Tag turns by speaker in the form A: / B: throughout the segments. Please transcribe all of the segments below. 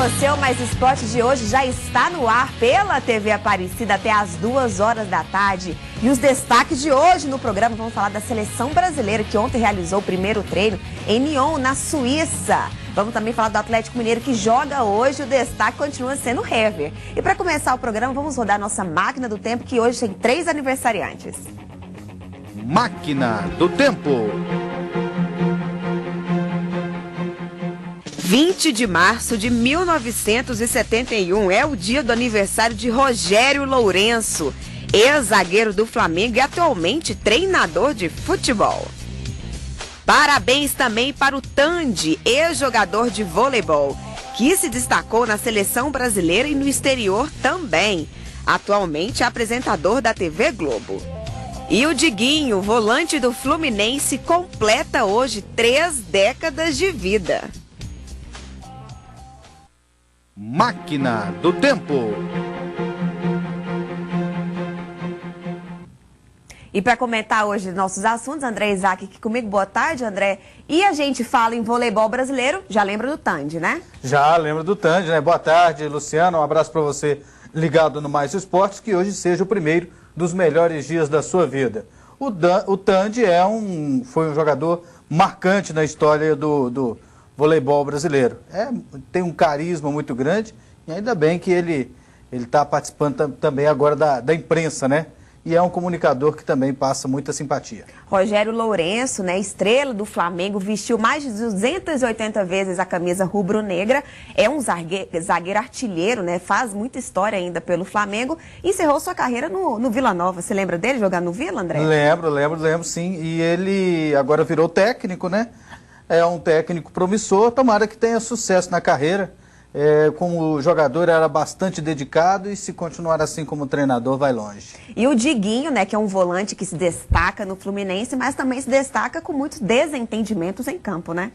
A: você, o Mais Esporte de hoje já está no ar pela TV Aparecida até às 2 horas da tarde. E os destaques de hoje no programa, vamos falar da seleção brasileira que ontem realizou o primeiro treino em Nyon, na Suíça. Vamos também falar do Atlético Mineiro que joga hoje, o destaque continua sendo o Hever. E para começar o programa, vamos rodar nossa máquina do tempo, que hoje tem 3 aniversariantes.
B: Máquina do Tempo.
A: 20 de março de 1971 é o dia do aniversário de Rogério Lourenço, ex-zagueiro do Flamengo e atualmente treinador de futebol. Parabéns também para o Tandy, ex-jogador de voleibol, que se destacou na seleção brasileira e no exterior também, atualmente apresentador da TV Globo. E o Diguinho, volante do Fluminense, completa hoje 3 décadas de vida.
B: Máquina do Tempo.
A: E para comentar hoje nossos assuntos, André Isaac aqui comigo. Boa tarde, André. E a gente fala em voleibol brasileiro, já lembra do Tandy, né?
C: Já lembro do Tandy, né? Boa tarde, Luciano. Um abraço para você ligado no Mais Esportes, que hoje seja o primeiro dos melhores dias da sua vida. O Tandy foi um jogador marcante na história do voleibol brasileiro. Tem um carisma muito grande e ainda bem que ele está participando também agora da imprensa, né? E é um comunicador que também passa muita simpatia.
A: Rogério Lourenço, né, estrela do Flamengo, vestiu mais de 280 vezes a camisa rubro-negra, é um zagueiro artilheiro, né, faz muita história ainda pelo Flamengo, encerrou sua carreira no Vila Nova. Você lembra dele jogar no Vila, André?
C: Lembro sim. E ele agora virou técnico, né? É um técnico promissor, tomara que tenha sucesso na carreira. Como jogador era bastante dedicado e se continuar assim como treinador vai longe.
A: E o Diguinho, né, que é um volante que se destaca no Fluminense, mas também se destaca com muitos desentendimentos em campo, né?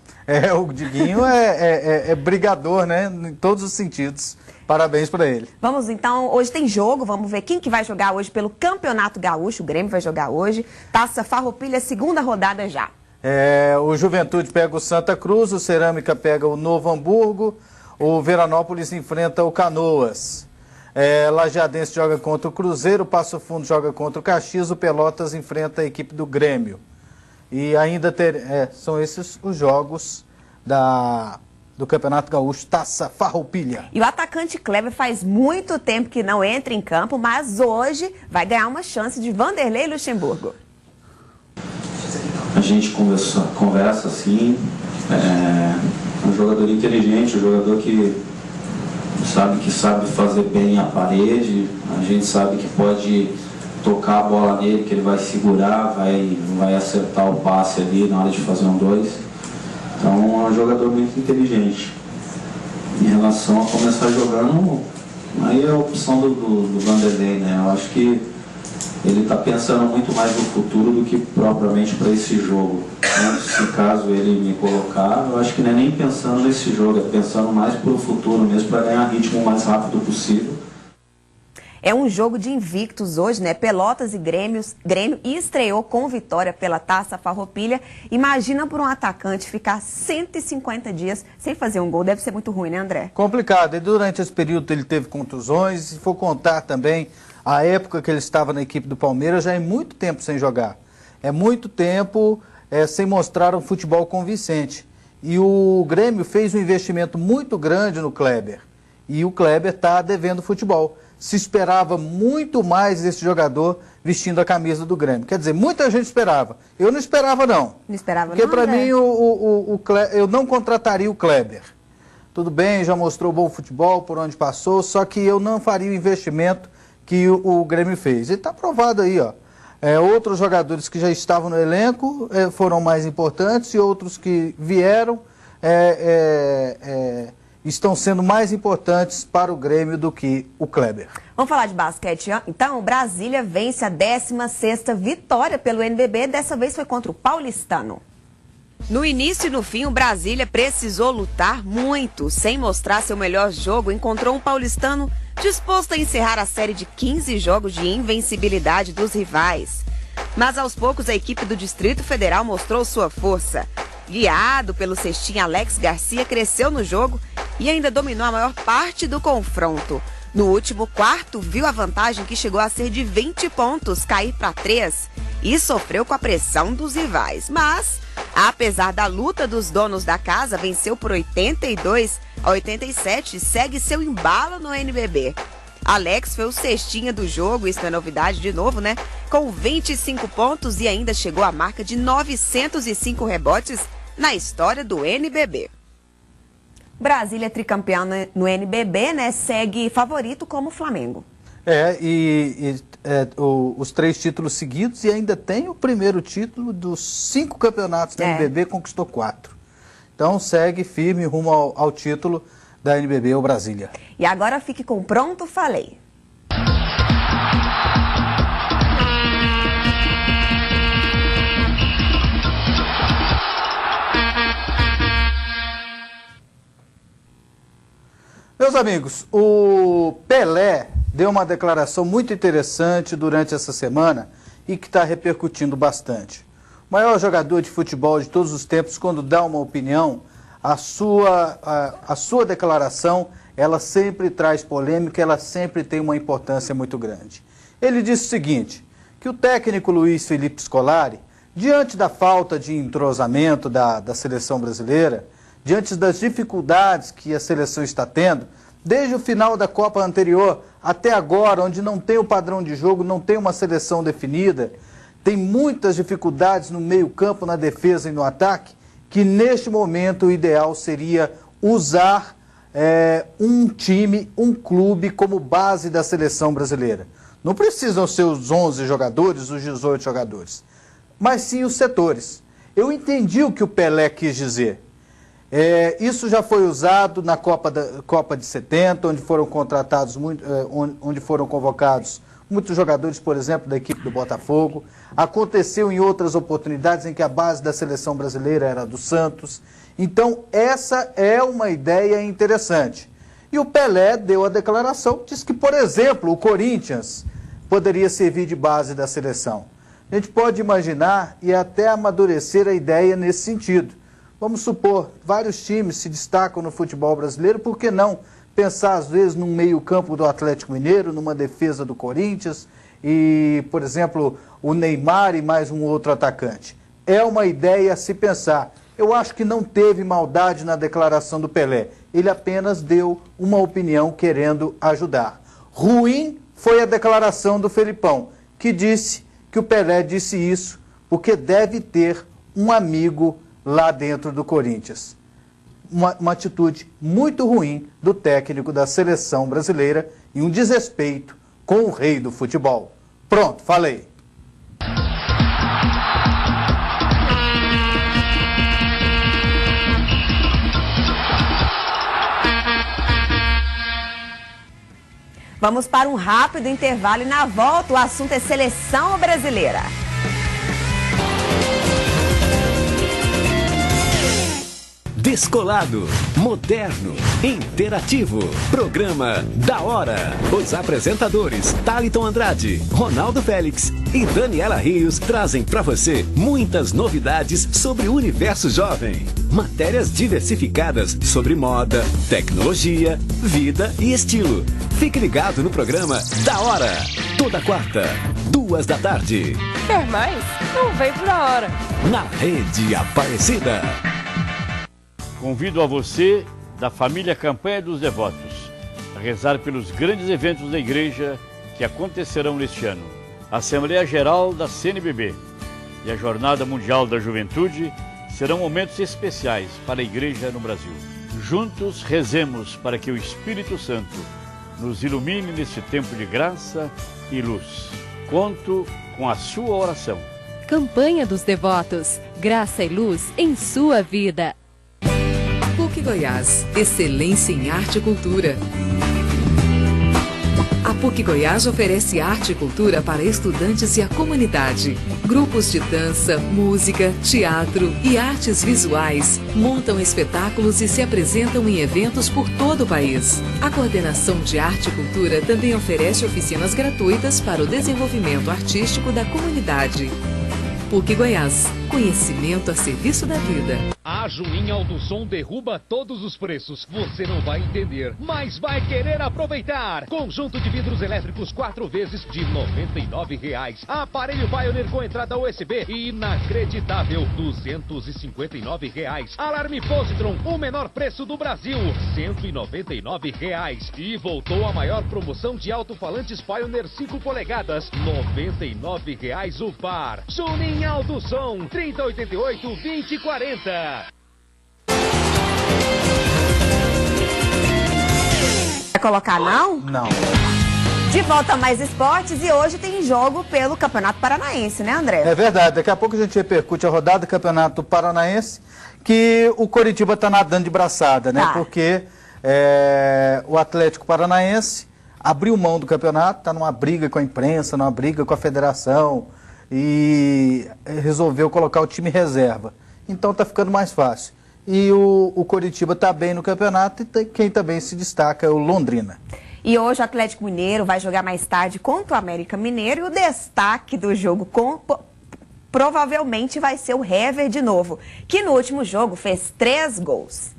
C: O Diguinho é brigador, né, em todos os sentidos. Parabéns para ele.
A: Vamos então, hoje tem jogo, vamos ver quem que vai jogar hoje pelo Campeonato Gaúcho. O Grêmio vai jogar hoje. Taça Farroupilha, segunda rodada já.
C: O Juventude pega o Santa Cruz, o Cerâmica pega o Novo Hamburgo, o Veranópolis enfrenta o Canoas. Lajeadense joga contra o Cruzeiro, o Passo Fundo joga contra o Caxias, o Pelotas enfrenta a equipe do Grêmio. E ainda são esses os jogos do Campeonato Gaúcho, Taça Farroupilha.
A: E o atacante Kleber faz muito tempo que não entra em campo, mas hoje vai ganhar uma chance de Vanderlei Luxemburgo.
D: A gente conversa assim, um jogador inteligente, um jogador que sabe fazer bem a parede, a gente sabe que pode tocar a bola nele, que ele vai segurar, vai acertar o passe ali na hora de fazer um 2. Então é um jogador muito inteligente. Em relação a começar jogando, aí é a opção do Vanderlei, né? Eu acho que ele está pensando muito mais no futuro do que propriamente para esse jogo. Se caso ele me colocar, eu acho que não é nem pensando nesse jogo, é pensando mais para o futuro mesmo, para ganhar ritmo o mais rápido possível.
A: É um jogo de invictos hoje, né? Pelotas e Grêmio estreou com vitória pela Taça Farroupilha. Imagina por um atacante ficar 150 dias sem fazer um gol. Deve ser muito ruim, né, André?
C: Complicado. E durante esse período ele teve contusões. Se for contar também a época que ele estava na equipe do Palmeiras, já é muito tempo sem jogar. É muito tempo sem mostrar um futebol convincente. E o Grêmio fez um investimento muito grande no Kleber. E o Kleber está devendo futebol. Se esperava muito mais desse jogador vestindo a camisa do Grêmio. Quer dizer, muita gente esperava. Eu não esperava, não.
A: Não esperava,
C: porque
A: não,
C: para mim eu não contrataria o Kleber. Tudo bem, já mostrou bom futebol por onde passou, só que eu não faria o investimento que o Grêmio fez. E está aprovado aí, ó. Outros jogadores que já estavam no elenco foram mais importantes e outros que vieram estão sendo mais importantes para o Grêmio do que o Kleber.
A: Vamos falar de basquete, então. O Brasília vence a 16ª vitória pelo NBB, dessa vez foi contra o Paulistano. No início e no fim, o Brasília precisou lutar muito. Sem mostrar seu melhor jogo, encontrou um paulistano disposto a encerrar a série de 15 jogos de invencibilidade dos rivais. Mas aos poucos, a equipe do Distrito Federal mostrou sua força. Guiado pelo cestinha Alex Garcia, cresceu no jogo e ainda dominou a maior parte do confronto. No último quarto, viu a vantagem que chegou a ser de 20 pontos cair para 3 e sofreu com a pressão dos rivais. Mas, apesar da luta dos donos da casa, venceu por 82-87 e segue seu embalo no NBB. Alex foi o cestinha do jogo, isso não é novidade de novo, né? Com 25 pontos e ainda chegou à marca de 905 rebotes na história do NBB. Brasília tricampeã no NBB, né? Segue favorito como o Flamengo.
C: Os 3 títulos seguidos e ainda tem o primeiro título dos 5 campeonatos da NBB, conquistou 4. Então segue firme rumo ao título da NBB, o Brasília.
A: E agora fique com Pronto Falei.
C: Meus amigos, o Pelé deu uma declaração muito interessante durante essa semana e que está repercutindo bastante. O maior jogador de futebol de todos os tempos, quando dá uma opinião, a sua declaração, ela sempre traz polêmica, ela sempre tem uma importância muito grande. Ele disse o seguinte, que o técnico Luiz Felipe Scolari, diante da falta de entrosamento da seleção brasileira, diante das dificuldades que a seleção está tendo, desde o final da Copa anterior até agora, onde não tem o padrão de jogo, não tem uma seleção definida, tem muitas dificuldades no meio-campo, na defesa e no ataque, que neste momento o ideal seria usar um time, um clube como base da seleção brasileira. Não precisam ser os 11 jogadores, os 18 jogadores, mas sim os setores. Eu entendi o que o Pelé quis dizer. Isso já foi usado na Copa de 70, onde foram contratados, onde foram convocados muitos jogadores, por exemplo, da equipe do Botafogo. Aconteceu em outras oportunidades em que a base da seleção brasileira era do Santos. Então, essa é uma ideia interessante. E o Pelé deu a declaração, disse que, por exemplo, o Corinthians poderia servir de base da seleção. A gente pode imaginar e até amadurecer a ideia nesse sentido. Vamos supor, vários times se destacam no futebol brasileiro, por que não pensar às vezes num meio-campo do Atlético Mineiro, numa defesa do Corinthians e, por exemplo, o Neymar e mais um outro atacante? É uma ideia a se pensar. Eu acho que não teve maldade na declaração do Pelé. Ele apenas deu uma opinião querendo ajudar. Ruim foi a declaração do Felipão, que disse que o Pelé disse isso porque deve ter um amigo lá dentro do Corinthians. Uma atitude muito ruim do técnico da seleção brasileira e um desrespeito com o rei do futebol. Pronto, falei.
A: Vamos para um rápido intervalo e na volta o assunto é seleção brasileira.
E: Descolado, moderno, interativo. Programa da hora. Os apresentadores Thaliton Andrade, Ronaldo Félix e Daniela Rios trazem para você muitas novidades sobre o universo jovem. Matérias diversificadas sobre moda, tecnologia, vida e estilo. Fique ligado no programa Da Hora. Toda quarta, 2 da tarde.
F: Quer mais? Não vem por a hora.
E: Na Rede Aparecida.
G: Convido a você, da família Campanha dos Devotos, a rezar pelos grandes eventos da igreja que acontecerão neste ano. A Assembleia Geral da CNBB e a Jornada Mundial da Juventude serão momentos especiais para a igreja no Brasil. Juntos rezemos para que o Espírito Santo nos ilumine neste tempo de graça e luz. Conto com a sua oração.
H: Campanha dos Devotos, graça e luz em sua vida.
I: PUC Goiás, excelência em arte e cultura. A PUC Goiás oferece arte e cultura para estudantes e a comunidade. Grupos de dança, música, teatro e artes visuais montam espetáculos e se apresentam em eventos por todo o país. A coordenação de arte e cultura também oferece oficinas gratuitas para o desenvolvimento artístico da comunidade. PUC Goiás, conhecimento a serviço da vida.
J: A Juin Autosom derruba todos os preços. Você não vai entender, mas vai querer aproveitar. Conjunto de vidros elétricos 4 vezes de R$ 99,00. Aparelho Pioneer com entrada USB inacreditável, R$ 259,00. Alarme Positron, o menor preço do Brasil, R$ 199,00. E voltou a maior promoção de alto-falantes Pioneer 5 polegadas, R$ 99,00 o par. Junin Autosom, 3088-2040.
A: Vai colocar não?
C: Não.
A: De volta a Mais Esportes e hoje tem jogo pelo Campeonato Paranaense, né, André?
C: É verdade, daqui a pouco a gente repercute a rodada do Campeonato Paranaense, que o Coritiba está nadando de braçada, né?
A: Tá.
C: Porque o Atlético Paranaense abriu mão do campeonato, está numa briga com a imprensa, numa briga com a federação e resolveu colocar o time reserva. Então está ficando mais fácil. E o Coritiba está bem no campeonato e quem também se destaca é o Londrina.
A: E hoje o Atlético Mineiro vai jogar mais tarde contra o América Mineiro e o destaque do jogo provavelmente vai ser o Hever de novo, que no último jogo fez 3 gols.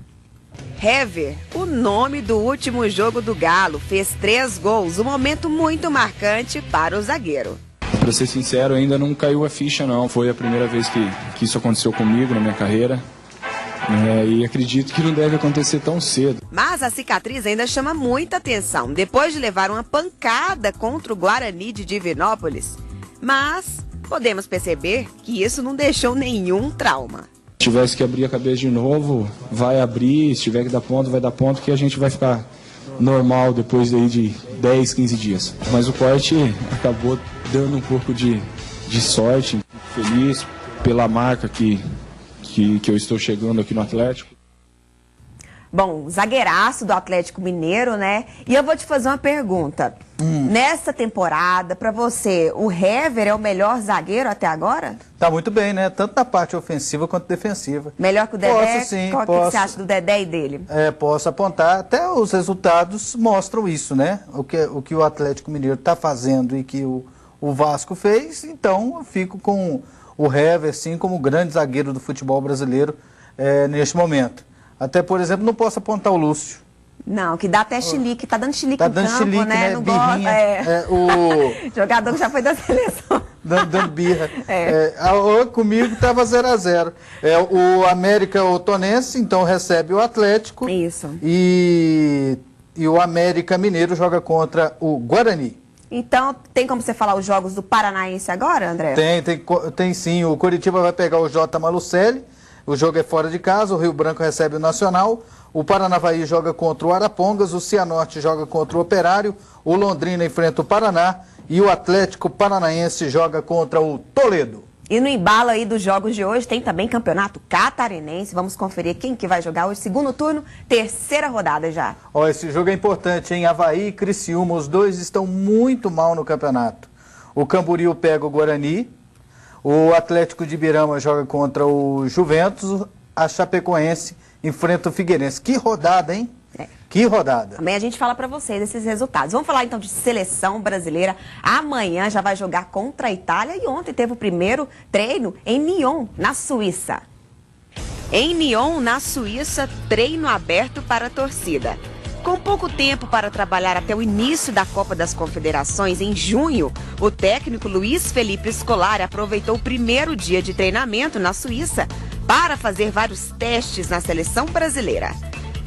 A: Hever, o nome do último jogo do Galo, fez 3 gols, um momento muito marcante para o zagueiro.
K: Para ser sincero, ainda não caiu a ficha não, foi a primeira vez que isso aconteceu comigo na minha carreira. E acredito que não deve acontecer tão cedo.
A: Mas a cicatriz ainda chama muita atenção, depois de levar uma pancada contra o Guarani de Divinópolis. Mas podemos perceber que isso não deixou nenhum trauma.
K: Se tivesse que abrir a cabeça de novo, vai abrir, se tiver que dar ponto, vai dar ponto, que a gente vai ficar normal depois aí de 10, 15 dias. Mas o corte acabou dando um pouco de sorte, feliz pela marca que eu estou chegando aqui no Atlético.
A: Bom, zagueiraço do Atlético Mineiro, né? E eu vou te fazer uma pergunta. Nessa temporada, para você, o Hever é o melhor zagueiro até agora?
C: Tá muito bem, né? Tanto na parte ofensiva quanto defensiva.
A: Melhor que o Dedé?
C: Posso, sim,
A: Qual que você acha do Dedé e dele?
C: Posso apontar. Até os resultados mostram isso, né? O que o Atlético Mineiro está fazendo e que o Vasco fez. Então, eu fico com o Hever, sim, como grande zagueiro do futebol brasileiro neste momento. Até, por exemplo, não posso apontar o Lúcio.
A: Não, que dá até chilique, tá dando chilique no campo,
C: chilique, né?
A: Não
C: birrinha,
A: gosta, jogador que já foi da seleção.
C: Dando birra. Comigo estava 0-0. O América Otonense, então, recebe o Atlético.
A: Isso.
C: E o América Mineiro joga contra o Guarani.
A: Então, tem como você falar os jogos do Paranaense agora, André?
C: Tem sim. O Coritiba vai pegar o J. Malucelli. O jogo é fora de casa. O Rio Branco recebe o Nacional. O Paranavaí joga contra o Arapongas. O Cianorte joga contra o Operário. O Londrina enfrenta o Paraná. E o Atlético Paranaense joga contra o Toledo.
A: E no embalo aí dos jogos de hoje tem também campeonato catarinense. Vamos conferir quem que vai jogar hoje. Segundo turno, terceira rodada já.
C: Esse jogo é importante, hein? Avaí e Criciúma, os dois estão muito mal no campeonato. O Camboriú pega o Guarani. O Atlético de Ibirama joga contra o Juventus. A Chapecoense enfrenta o Figueirense. Que rodada, hein? Que rodada.
A: Também a gente fala pra vocês esses resultados. Vamos falar então de seleção brasileira. Amanhã já vai jogar contra a Itália e ontem teve o primeiro treino em Nyon, na Suíça. Em Nyon, na Suíça, treino aberto para a torcida. Com pouco tempo para trabalhar até o início da Copa das Confederações, em junho, o técnico Luiz Felipe Scolari aproveitou o primeiro dia de treinamento na Suíça para fazer vários testes na seleção brasileira.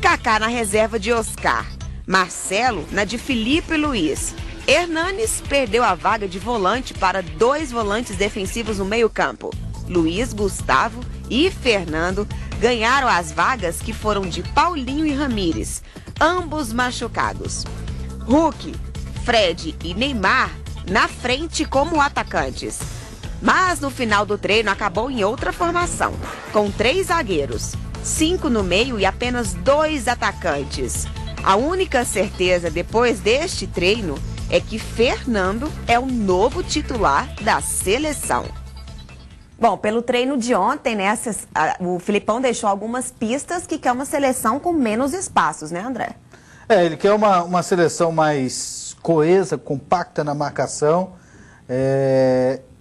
A: Kaká na reserva de Oscar, Marcelo na de Felipe Luiz. Hernanes perdeu a vaga de volante para 2 volantes defensivos no meio-campo. Luiz, Gustavo e Fernando ganharam as vagas que foram de Paulinho e Ramires, ambos machucados. Hulk, Fred e Neymar na frente como atacantes. Mas no final do treino acabou em outra formação, com 3 zagueiros, 5 no meio e apenas 2 atacantes. A única certeza depois deste treino é que Fernando é o novo titular da seleção. Bom, pelo treino de ontem, né, o Filipão deixou algumas pistas que quer uma seleção com menos espaços, né, André?
C: Ele quer uma seleção mais coesa, compacta na marcação.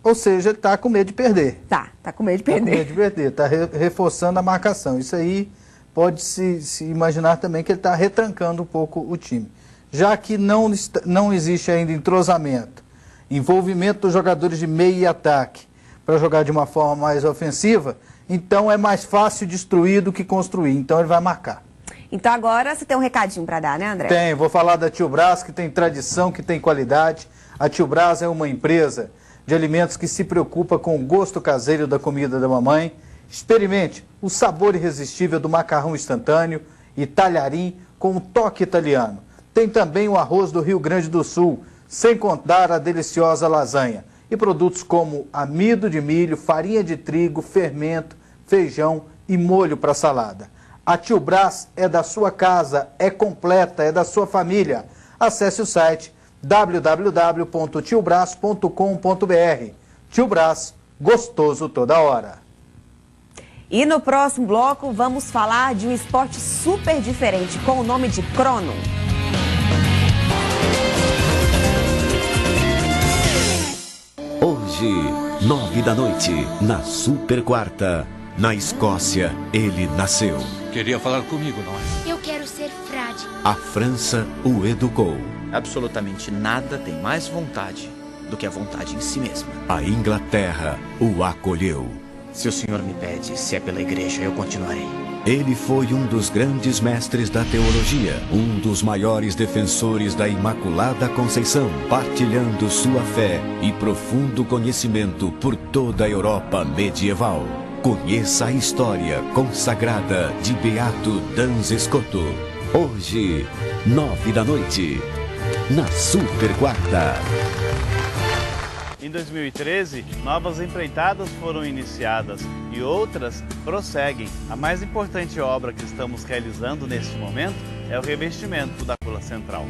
C: Ou seja, ele está com medo de perder.
A: Tá com medo de perder.
C: Tá com medo de perder, está reforçando a marcação. Isso aí pode se imaginar também que ele está retrancando um pouco o time. Já que não existe ainda entrosamento, envolvimento dos jogadores de meio e ataque para jogar de uma forma mais ofensiva, então é mais fácil destruir do que construir. Então ele vai marcar.
A: Então agora você tem um recadinho para dar, né, André?
C: Tem, vou falar da Tio Brás, que tem tradição, que tem qualidade. A Tio Brás é uma empresa de alimentos que se preocupa com o gosto caseiro da comida da mamãe. Experimente o sabor irresistível do macarrão instantâneo e talharim com um toque italiano. Tem também o arroz do Rio Grande do Sul, sem contar a deliciosa lasanha. E produtos como amido de milho, farinha de trigo, fermento, feijão e molho para salada. A Tio Brás é da sua casa, é completa, é da sua família. Acesse o site www.tiobras.com.br. Tio Brás, gostoso toda hora.
A: E no próximo bloco vamos falar de um esporte super diferente com o nome de crono.
E: Hoje, 9 da noite, na Super Quarta, na Escócia, ele nasceu.
L: Queria falar comigo, não é?
M: Eu quero ser frade.
E: A França o educou.
N: Absolutamente nada tem mais vontade do que a vontade em si mesma.
E: A Inglaterra o acolheu.
N: Se o senhor me pede, se é pela igreja, eu continuarei.
E: Ele foi um dos grandes mestres da teologia, um dos maiores defensores da Imaculada Conceição, partilhando sua fé e profundo conhecimento por toda a Europa medieval. Conheça a história consagrada de Beato Duns Scoto. Hoje, 9 da noite, na Super Quarta.
O: Em 2013, novas empreitadas foram iniciadas e outras prosseguem. A mais importante obra que estamos realizando neste momento é o revestimento da cúpula central.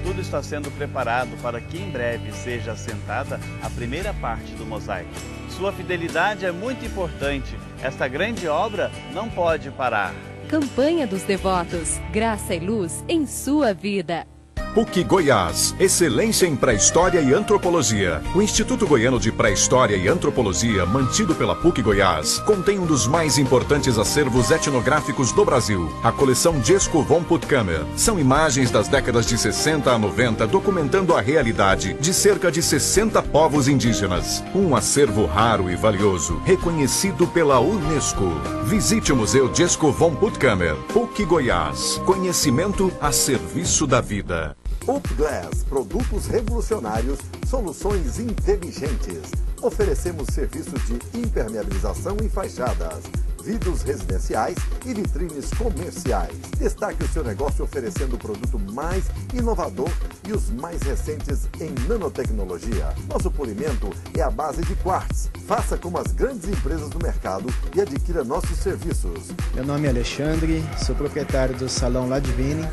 O: Tudo está sendo preparado para que em breve seja assentada a primeira parte do mosaico. Sua fidelidade é muito importante. Esta grande obra não pode parar.
H: Campanha dos Devotos. Graça e luz em sua vida.
P: PUC Goiás, excelência em pré-história e antropologia. O Instituto Goiano de Pré-História e Antropologia, mantido pela PUC Goiás, contém um dos mais importantes acervos etnográficos do Brasil, a coleção Jesco von Puttkamer. São imagens das décadas de 60 a 90 documentando a realidade de cerca de 60 povos indígenas. Um acervo raro e valioso, reconhecido pela Unesco. Visite o Museu Jesco von Puttkamer, PUC Goiás. Conhecimento a serviço da vida.
Q: Upglass, produtos revolucionários, soluções inteligentes. Oferecemos serviços de impermeabilização em fachadas, vidros residenciais e vitrines comerciais. Destaque o seu negócio oferecendo o produto mais inovador e os mais recentes em nanotecnologia. Nosso polimento é à base de quartz. Faça como as grandes empresas do mercado e adquira nossos serviços.
R: Meu nome é Alexandre, sou proprietário do Salão Ladvini.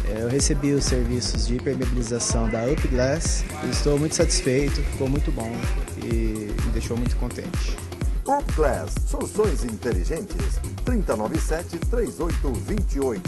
R: Eu recebi os serviços de impermeabilização da Upglass e estou muito satisfeito, ficou muito bom e me deixou muito contente.
Q: Upglass, soluções inteligentes, 3097-3828.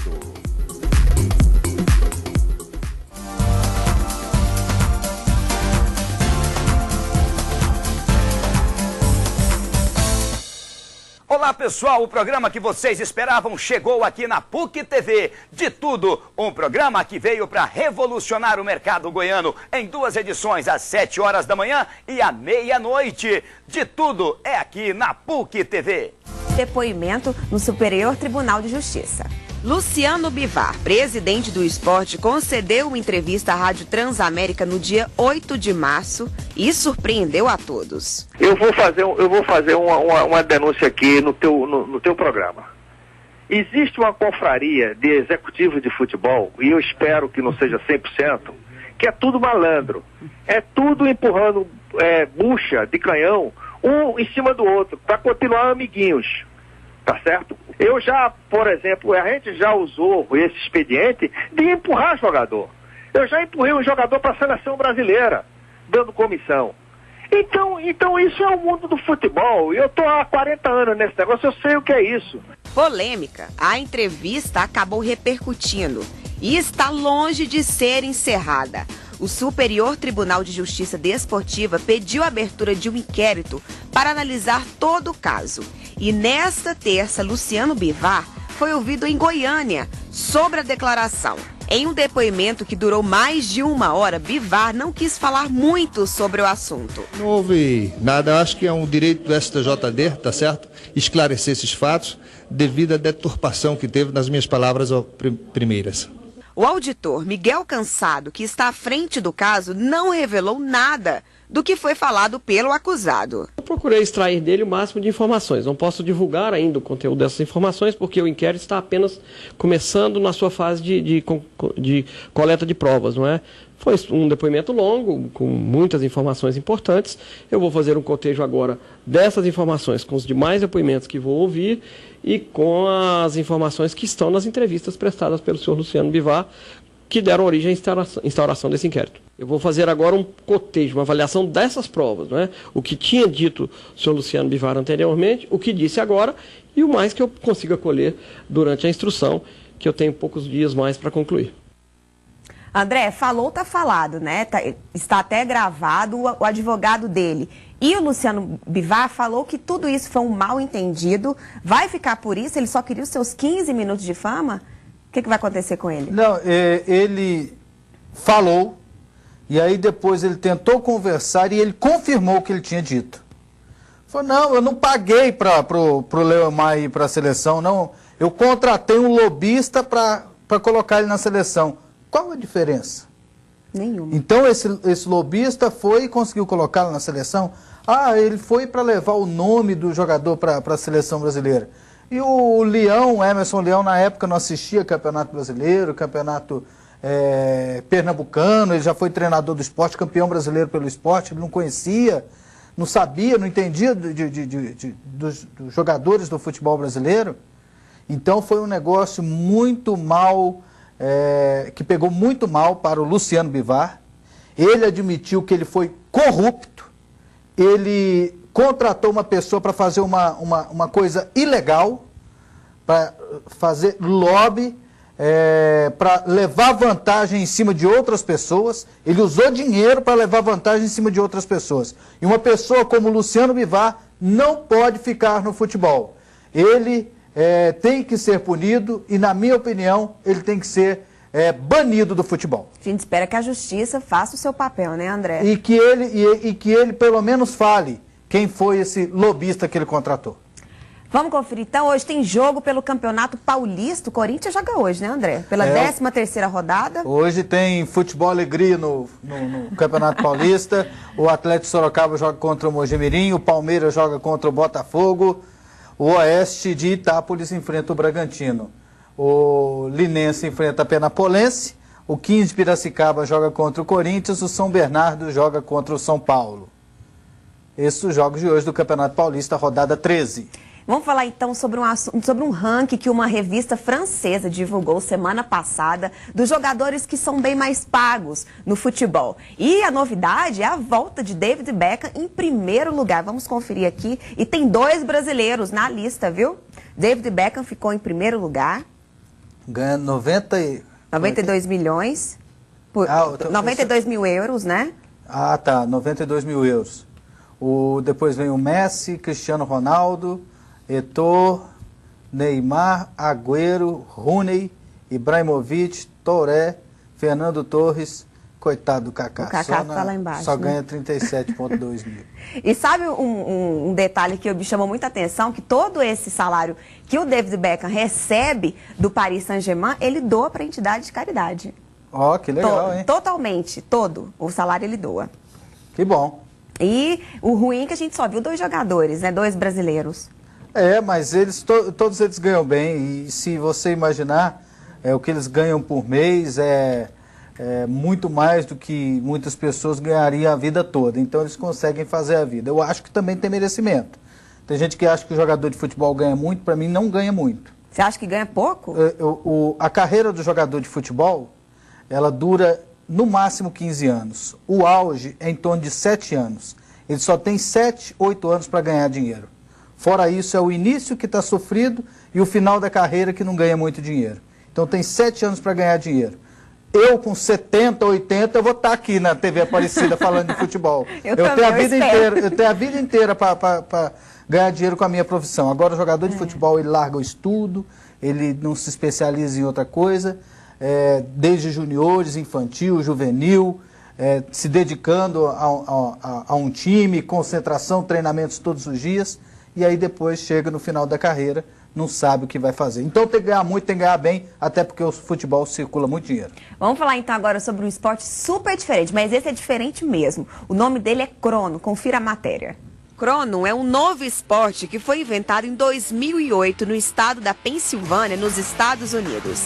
S: Olá pessoal, o programa que vocês esperavam chegou aqui na PUC TV. De Tudo, um programa que veio para revolucionar o mercado goiano em 2 edições, às 7 horas da manhã e à meia-noite. De Tudo é aqui na PUC TV.
A: Depoimento no Superior Tribunal de Justiça. Luciano Bivar, presidente do esporte, concedeu uma entrevista à Rádio Transamérica no dia 8 de março e surpreendeu a todos.
T: Eu vou fazer uma denúncia aqui no teu programa. Existe uma confraria de executivos de futebol, e eu espero que não seja 100%, que é tudo malandro. É tudo empurrando bucha de canhão, um em cima do outro, para continuar amiguinhos. Tá certo? Eu já, por exemplo, a gente já usou esse expediente de empurrar jogador. Eu já empurrei um jogador para a seleção brasileira, dando comissão. Então isso é o mundo do futebol. Eu tô há 40 anos nesse negócio, eu sei o que é isso.
A: Polêmica. A entrevista acabou repercutindo e está longe de ser encerrada. o Superior Tribunal de Justiça Desportiva pediu a abertura de um inquérito para analisar todo o caso. E nesta terça, Luciano Bivar foi ouvido em Goiânia sobre a declaração. Em um depoimento que durou mais de 1 hora, Bivar não quis falar muito sobre o assunto.
L: Não houve nada, eu acho que é um direito do STJD, tá certo? Esclarecer esses fatos devido à deturpação que teve nas minhas palavras primeiras.
A: O auditor Miguel Cansado, que está à frente do caso, não revelou nada do que foi falado pelo acusado.
U: Eu procurei extrair dele o máximo de informações. Não posso divulgar ainda o conteúdo dessas informações, porque o inquérito está apenas começando na sua fase de coleta de provas, não é? Foi um depoimento longo, com muitas informações importantes. Eu vou fazer um cotejo agora dessas informações com os demais depoimentos que vou ouvir e com as informações que estão nas entrevistas prestadas pelo senhor Luciano Bivar, que deram origem à instauração desse inquérito. Eu vou fazer agora um cotejo, uma avaliação dessas provas, não é? O que tinha dito o senhor Luciano Bivar anteriormente, o que disse agora e o mais que eu consiga colher durante a instrução, que eu tenho poucos dias mais para concluir.
A: André, falou, tá falado, né? Está até gravado o advogado dele. E o Luciano Bivar falou que tudo isso foi um mal entendido. Vai ficar por isso? Ele só queria os seus 15 minutos de fama? O que vai acontecer com ele?
C: Não, ele falou e aí depois ele tentou conversar e ele confirmou o que ele tinha dito. Falou, não, eu não paguei pro Leomar ir para a seleção, não. Eu contratei um lobista para colocar ele na seleção. Qual a diferença?
A: Nenhuma.
C: Então esse lobista foi e conseguiu colocá-lo na seleção? Ah, ele foi para levar o nome do jogador para a seleção brasileira. E o Leão, Emerson Leão, na época não assistia Campeonato Brasileiro, Campeonato Pernambucano, ele já foi treinador do esporte, campeão brasileiro pelo esporte, ele não conhecia, não sabia, não entendia dos jogadores do futebol brasileiro. Então foi um negócio muito mal, que pegou muito mal para o Luciano Bivar. Ele admitiu que ele foi corrupto, ele contratou uma pessoa para fazer uma coisa ilegal, para fazer lobby, para levar vantagem em cima de outras pessoas. Ele usou dinheiro para levar vantagem em cima de outras pessoas. E uma pessoa como o Luciano Bivar não pode ficar no futebol. Ele tem que ser punido e, na minha opinião, ele tem que ser banido do futebol.
A: A gente espera que a justiça faça o seu papel, né, André?
C: E que ele pelo menos fale quem foi esse lobista que ele contratou.
A: Vamos conferir. Então, hoje tem jogo pelo Campeonato Paulista. O Corinthians joga hoje, né, André? Pela 13ª rodada.
C: Hoje tem futebol alegria no Campeonato Paulista. O Atlético Sorocaba joga contra o Mojimirim. O Palmeiras joga contra o Botafogo. O Oeste de Itápolis enfrenta o Bragantino. O Linense enfrenta a Penapolense. O 15 de Piracicaba joga contra o Corinthians. O São Bernardo joga contra o São Paulo. Esses são os jogos de hoje do Campeonato Paulista, rodada 13.
A: Vamos falar então sobre um ranking que uma revista francesa divulgou semana passada dos jogadores que são bem mais pagos no futebol. E a novidade é a volta de David Beckham em primeiro lugar. Vamos conferir aqui. E tem 2 brasileiros na lista, viu? David Beckham ficou em primeiro lugar.
C: Ganha
A: 92 milhões. 92 mil euros, né?
C: Ah, tá. 92 mil euros. Depois vem o Messi, Cristiano Ronaldo, Eto'o, Neymar, Agüero, Rooney, Ibrahimovic, Touré, Fernando Torres, coitado do Kaká.
A: O Kaká tá lá embaixo.
C: Só ganha 37,2 mil.
A: E sabe um detalhe que me chamou muita atenção? Que todo esse salário que o David Beckham recebe do Paris Saint-Germain, ele doa para a entidade de caridade.
C: Ó, que legal, hein?
A: Totalmente, todo o salário ele doa.
C: Que bom.
A: E o ruim é que a gente só viu 2 jogadores, né? 2 brasileiros.
C: Mas todos eles ganham bem. E se você imaginar, o que eles ganham por mês é muito mais do que muitas pessoas ganhariam a vida toda. Então eles conseguem fazer a vida. Eu acho que também tem merecimento. Tem gente que acha que o jogador de futebol ganha muito, para mim não ganha muito.
A: Você acha que ganha pouco?
C: A carreira do jogador de futebol, ela dura no máximo 15 anos. O auge é em torno de 7 anos. Ele só tem 7, 8 anos para ganhar dinheiro. Fora isso, é o início que está sofrido e o final da carreira que não ganha muito dinheiro. Então tem 7 anos para ganhar dinheiro. eu com 70, 80, eu vou estar aqui na TV Aparecida falando de futebol. Eu tenho a vida inteira para ganhar dinheiro com a minha profissão. Agora o jogador de futebol, ele larga o estudo, ele não se especializa em outra coisa, desde juniores, infantil, juvenil, se dedicando a um time, concentração, treinamentos todos os dias, e aí depois chega no final da carreira, não sabe o que vai fazer. Então tem que ganhar muito, tem que ganhar bem, até porque o futebol circula muito dinheiro.
A: Vamos falar então agora sobre um esporte super diferente, mas esse é diferente mesmo. O nome dele é crono, confira a matéria. Crono é um novo esporte que foi inventado em 2008 no estado da Pensilvânia, nos Estados Unidos.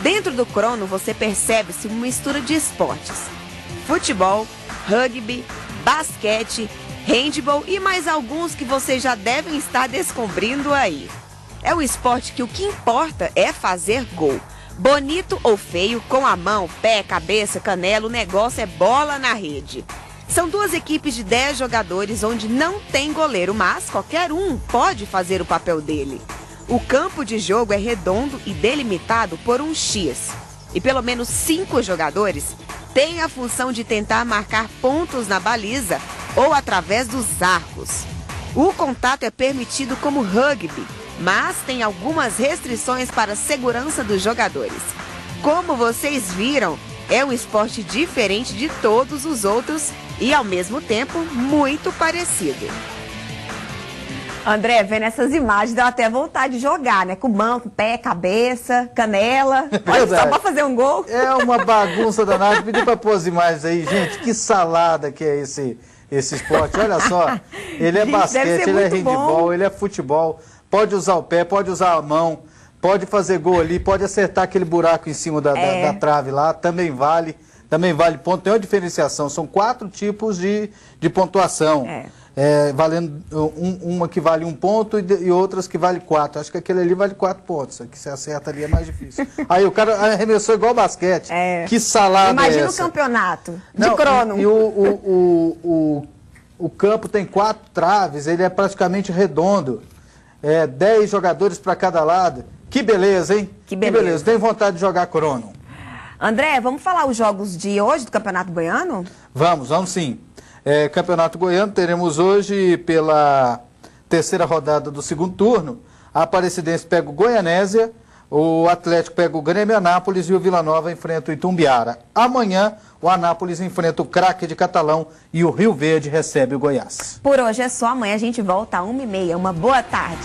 A: Dentro do crono você percebe-se uma mistura de esportes: futebol, rugby, basquete, handball e mais alguns que vocês já devem estar descobrindo aí. É um esporte que o que importa é fazer gol. Bonito ou feio, com a mão, pé, cabeça, canela, o negócio é bola na rede. São duas equipes de 10 jogadores onde não tem goleiro, mas qualquer um pode fazer o papel dele. O campo de jogo é redondo e delimitado por um X. E pelo menos 5 jogadores têm a função de tentar marcar pontos na baliza ou através dos arcos. O contato é permitido como rugby, mas tem algumas restrições para a segurança dos jogadores. Como vocês viram, é um esporte diferente de todos os outros e, ao mesmo tempo, muito parecido. André, vendo essas imagens, deu até vontade de jogar, né? Com mão, com pé, cabeça, canela. Pode só pra fazer um gol.
C: É uma bagunça danada. Pedi pra pôr as imagens aí. Gente, que salada que é esse esporte. Olha só, ele é basquete, ele é handball, ele é futebol. Pode usar o pé, pode usar a mão, pode fazer gol ali, pode acertar aquele buraco em cima da trave lá, também vale ponto. Tem uma diferenciação, são 4 tipos de pontuação. Valendo uma que vale 1 ponto e outras que vale 4. Acho que aquele ali vale 4 pontos. Que se acerta ali é mais difícil. Aí o cara arremessou igual basquete. Que salada.
A: Imagina
C: é essa?
A: o campeonato de crono.
C: E o campo tem 4 traves, ele é praticamente redondo. 10 jogadores para cada lado. Que beleza, hein? Que beleza. Tem vontade de jogar crono.
A: André, vamos falar os jogos de hoje do Campeonato Goiano?
C: Vamos sim. Campeonato Goiano, teremos hoje, pela 3ª rodada do 2º turno, a Aparecidense pega o Goianésia, o Atlético pega o Grêmio Anápolis e o Vila Nova enfrenta o Itumbiara. Amanhã, o Anápolis enfrenta o Craque de Catalão e o Rio Verde recebe o Goiás.
A: Por hoje é só, amanhã a gente volta às 1h30. Uma boa tarde.